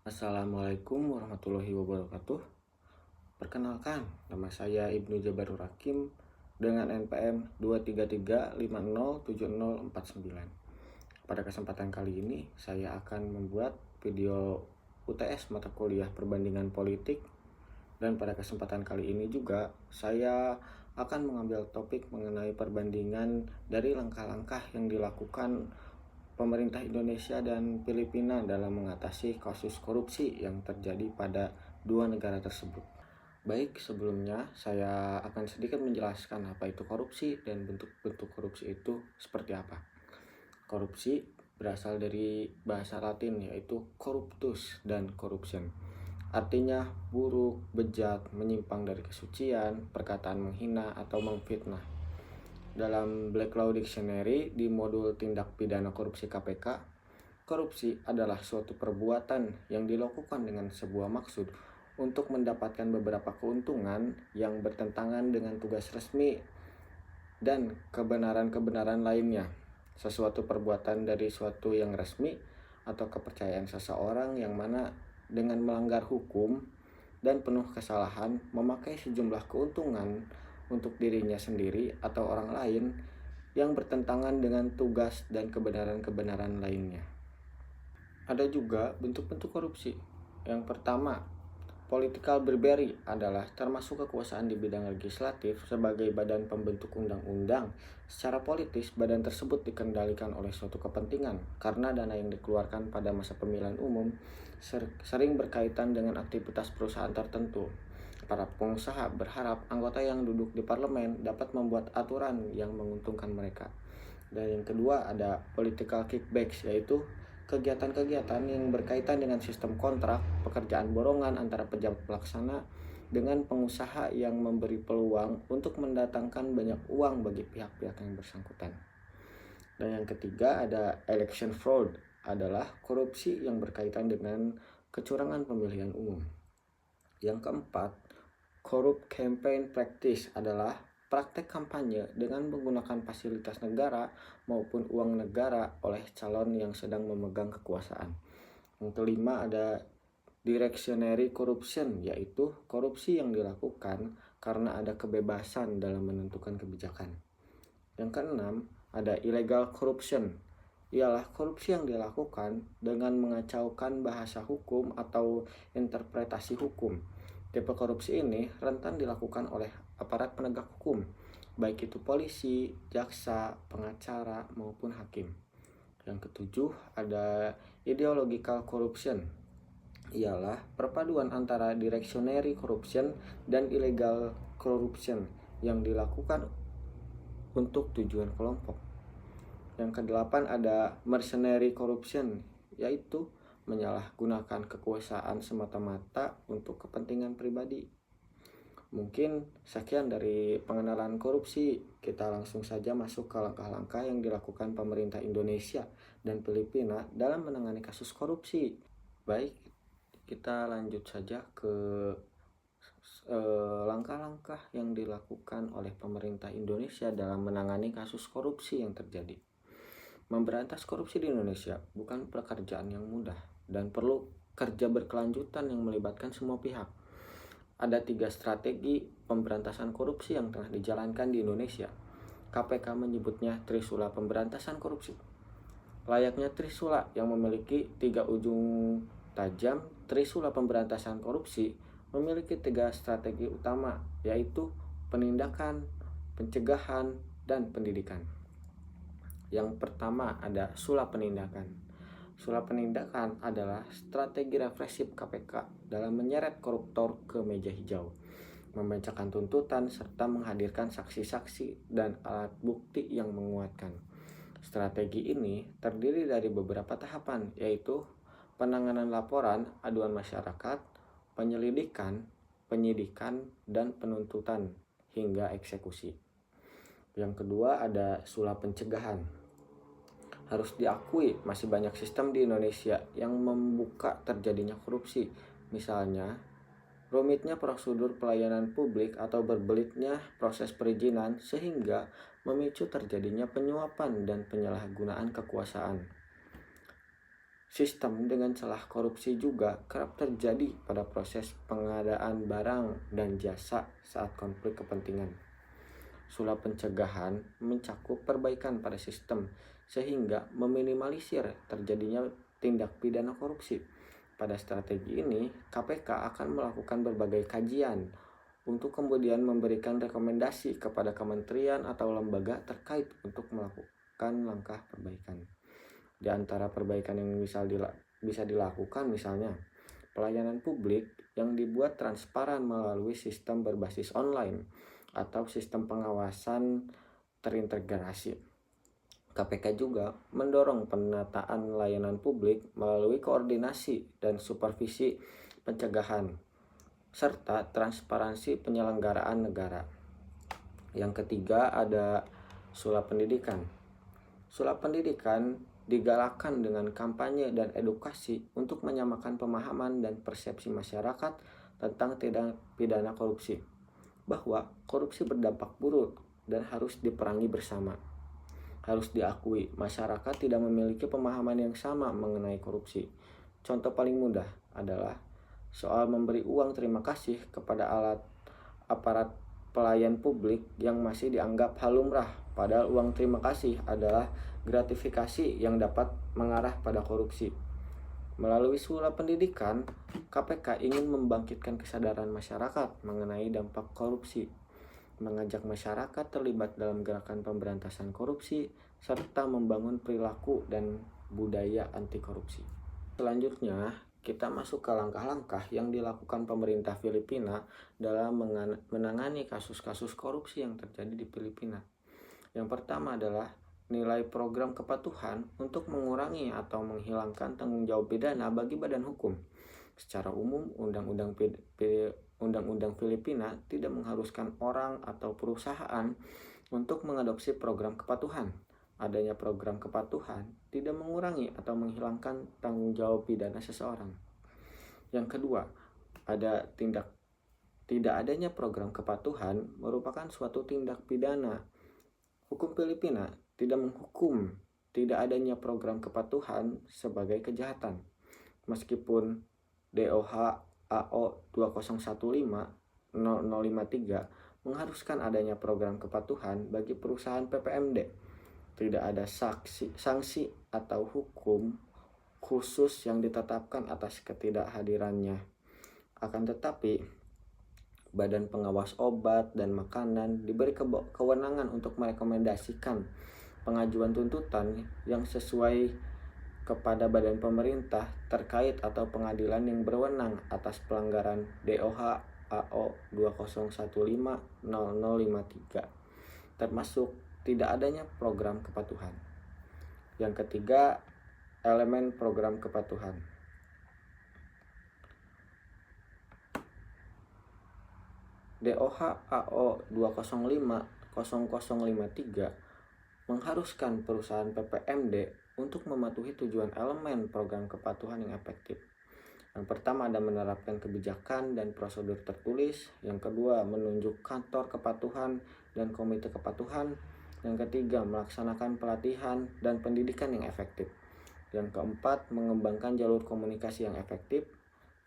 Assalamualaikum warahmatullahi wabarakatuh. Perkenalkan, nama saya Ibnu Jabarur Hakim dengan NPM 233507049. Pada kesempatan kali ini, saya akan membuat video UTS mata kuliah perbandingan politik. Dan pada kesempatan kali ini juga, saya akan mengambil topik mengenai perbandingan dari langkah-langkah yang dilakukan pemerintah Indonesia dan Filipina dalam mengatasi kasus korupsi yang terjadi pada dua negara tersebut. Baik, sebelumnya saya akan sedikit menjelaskan apa itu korupsi dan bentuk-bentuk korupsi itu seperti apa. Korupsi berasal dari bahasa Latin yaitu corruptus dan corruption. Artinya buruk, bejat, menyimpang dari kesucian, perkataan menghina atau memfitnah. Dalam Black Law Dictionary di modul tindak pidana korupsi KPK, korupsi adalah suatu perbuatan yang dilakukan dengan sebuah maksud untuk mendapatkan beberapa keuntungan yang bertentangan dengan tugas resmi dan kebenaran-kebenaran lainnya. Sesuatu perbuatan dari suatu yang resmi atau kepercayaan seseorang yang mana dengan melanggar hukum dan penuh kesalahan memakai sejumlah keuntungan untuk dirinya sendiri atau orang lain yang bertentangan dengan tugas dan kebenaran-kebenaran lainnya. Ada juga bentuk-bentuk korupsi. Yang pertama, political bribery adalah termasuk kekuasaan di bidang legislatif sebagai badan pembentuk undang-undang. Secara politis, badan tersebut dikendalikan oleh suatu kepentingan karena dana yang dikeluarkan pada masa pemilihan umum sering berkaitan dengan aktivitas perusahaan tertentu. Para pengusaha berharap anggota yang duduk di parlemen dapat membuat aturan yang menguntungkan mereka. Dan yang kedua ada political kickbacks, yaitu kegiatan-kegiatan yang berkaitan dengan sistem kontrak pekerjaan borongan antara pejabat pelaksana dengan pengusaha yang memberi peluang untuk mendatangkan banyak uang bagi pihak-pihak yang bersangkutan. Dan yang ketiga ada election fraud, adalah korupsi yang berkaitan dengan kecurangan pemilihan umum. Yang keempat, corrupt campaign practice adalah praktek kampanye dengan menggunakan fasilitas negara maupun uang negara oleh calon yang sedang memegang kekuasaan. Yang kelima ada directionary corruption, yaitu korupsi yang dilakukan karena ada kebebasan dalam menentukan kebijakan. Yang keenam ada illegal corruption, ialah korupsi yang dilakukan dengan mengacaukan bahasa hukum atau interpretasi hukum. Tipe korupsi ini rentan dilakukan oleh aparat penegak hukum, baik itu polisi, jaksa, pengacara, maupun hakim. Yang ketujuh ada ideological corruption, ialah perpaduan antara directionary corruption dan illegal corruption yang dilakukan untuk tujuan kelompok. Yang kedelapan ada mercenary corruption, yaitu menyalahgunakan kekuasaan semata-mata untuk kepentingan pribadi. Mungkin sekian dari pengenalan korupsi. Kita langsung saja masuk ke langkah-langkah yang dilakukan pemerintah Indonesia dan Filipina dalam menangani kasus korupsi. Baik, kita lanjut saja ke langkah-langkah yang dilakukan oleh pemerintah Indonesia dalam menangani kasus korupsi yang terjadi. Memberantas korupsi di Indonesia bukan pekerjaan yang mudah dan perlu kerja berkelanjutan yang melibatkan semua pihak. Ada 3 strategi pemberantasan korupsi yang tengah dijalankan di Indonesia. KPK menyebutnya Trisula Pemberantasan Korupsi. Layaknya Trisula yang memiliki 3 ujung tajam, Trisula Pemberantasan Korupsi memiliki 3 strategi utama, yaitu penindakan, pencegahan, dan pendidikan. Yang pertama ada sula penindakan. Sula penindakan adalah strategi represif KPK dalam menyeret koruptor ke meja hijau, membacakan tuntutan, serta menghadirkan saksi-saksi dan alat bukti yang menguatkan. Strategi ini terdiri dari beberapa tahapan, yaitu penanganan laporan, aduan masyarakat, penyelidikan, penyidikan, dan penuntutan hingga eksekusi. Yang kedua ada sula pencegahan. Harus diakui masih banyak sistem di Indonesia yang membuka terjadinya korupsi. Misalnya, rumitnya prosedur pelayanan publik atau berbelitnya proses perizinan sehingga memicu terjadinya penyuapan dan penyalahgunaan kekuasaan. Sistem dengan celah korupsi juga kerap terjadi pada proses pengadaan barang dan jasa saat konflik kepentingan. Sulap pencegahan mencakup perbaikan pada sistem sehingga meminimalisir terjadinya tindak pidana korupsi. Pada strategi ini, KPK akan melakukan berbagai kajian untuk kemudian memberikan rekomendasi kepada kementerian atau lembaga terkait untuk melakukan langkah perbaikan. Di antara perbaikan yang bisa dilakukan misalnya pelayanan publik yang dibuat transparan melalui sistem berbasis online atau sistem pengawasan terintegrasi. KPK juga mendorong penataan layanan publik melalui koordinasi dan supervisi pencegahan serta transparansi penyelenggaraan negara. Yang ketiga ada sulap pendidikan. Sulap pendidikan digalakkan dengan kampanye dan edukasi untuk menyamakan pemahaman dan persepsi masyarakat tentang tindak pidana korupsi, bahwa korupsi berdampak buruk dan harus diperangi bersama. Harus diakui, masyarakat tidak memiliki pemahaman yang sama mengenai korupsi. Contoh paling mudah adalah soal memberi uang terima kasih kepada aparat pelayan publik yang masih dianggap hal lumrah, padahal uang terima kasih adalah gratifikasi yang dapat mengarah pada korupsi. Melalui sulap pendidikan, KPK ingin membangkitkan kesadaran masyarakat mengenai dampak korupsi, mengajak masyarakat terlibat dalam gerakan pemberantasan korupsi, serta membangun perilaku dan budaya anti korupsi. Selanjutnya, kita masuk ke langkah-langkah yang dilakukan pemerintah Filipina dalam menangani kasus-kasus korupsi yang terjadi di Filipina. Yang pertama adalah nilai program kepatuhan untuk mengurangi atau menghilangkan tanggung jawab pidana bagi badan hukum. Secara umum, Undang-Undang Filipina tidak mengharuskan orang atau perusahaan untuk mengadopsi program kepatuhan. Adanya program kepatuhan tidak mengurangi atau menghilangkan tanggung jawab pidana seseorang. Yang kedua, tidak adanya program kepatuhan merupakan suatu tindak pidana. Hukum Filipina tidak menghukum tidak adanya program kepatuhan sebagai kejahatan. Meskipun DOH AO 2015/0053 mengharuskan adanya program kepatuhan bagi perusahaan PPMD, tidak ada sanksi atau hukum khusus yang ditetapkan atas ketidakhadirannya. Akan tetapi, Badan Pengawas Obat dan Makanan diberi kewenangan untuk merekomendasikan pengajuan tuntutan yang sesuai kepada badan pemerintah terkait atau pengadilan yang berwenang atas pelanggaran DOH AO 2015/0053, termasuk tidak adanya program kepatuhan. Yang ketiga, elemen program kepatuhan. DOH AO 205/0053 mengharuskan perusahaan PPMD untuk mematuhi tujuan elemen program kepatuhan yang efektif. Yang pertama ada menerapkan kebijakan dan prosedur tertulis. Yang kedua, menunjuk kantor kepatuhan dan komite kepatuhan. Yang ketiga, melaksanakan pelatihan dan pendidikan yang efektif. Yang keempat, mengembangkan jalur komunikasi yang efektif.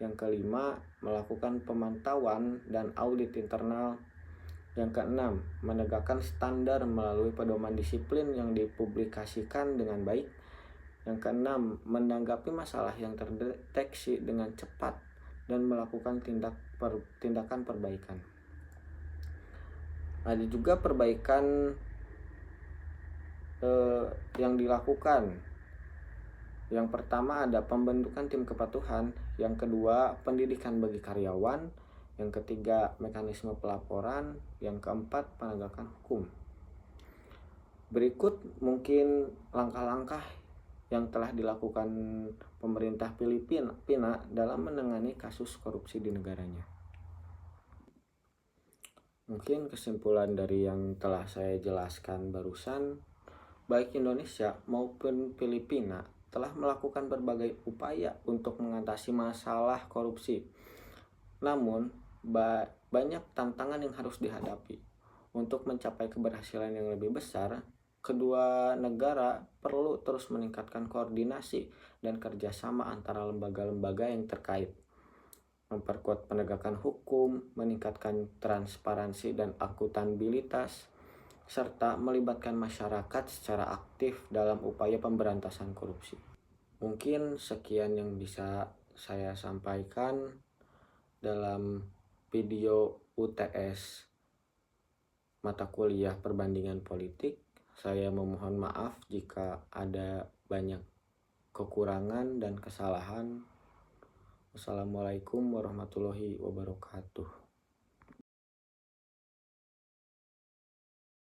Yang kelima, melakukan pemantauan dan audit internal. Yang keenam, menegakkan standar melalui pedoman disiplin yang dipublikasikan dengan baik. Yang keenam, menanggapi masalah yang terdeteksi dengan cepat dan melakukan tindakan perbaikan. Ada juga perbaikan yang dilakukan. Yang pertama ada pembentukan tim kepatuhan, yang kedua pendidikan bagi karyawan, yang ketiga mekanisme pelaporan, yang keempat penegakan hukum. Berikut mungkin langkah-langkah yang telah dilakukan pemerintah Filipina dalam menangani kasus korupsi di negaranya. Mungkin kesimpulan dari yang telah saya jelaskan barusan, baik Indonesia maupun Filipina telah melakukan berbagai upaya untuk mengatasi masalah korupsi. Namun, banyak tantangan yang harus dihadapi. Untuk mencapai keberhasilan yang lebih besar, kedua negara perlu terus meningkatkan koordinasi dan kerjasama antara lembaga-lembaga yang terkait, memperkuat penegakan hukum, meningkatkan transparansi dan akuntabilitas, serta melibatkan masyarakat secara aktif dalam upaya pemberantasan korupsi. Mungkin sekian yang bisa saya sampaikan dalam video UTS mata kuliah perbandingan politik. Saya memohon maaf jika ada banyak kekurangan dan kesalahan. Wassalamualaikum warahmatullahi wabarakatuh.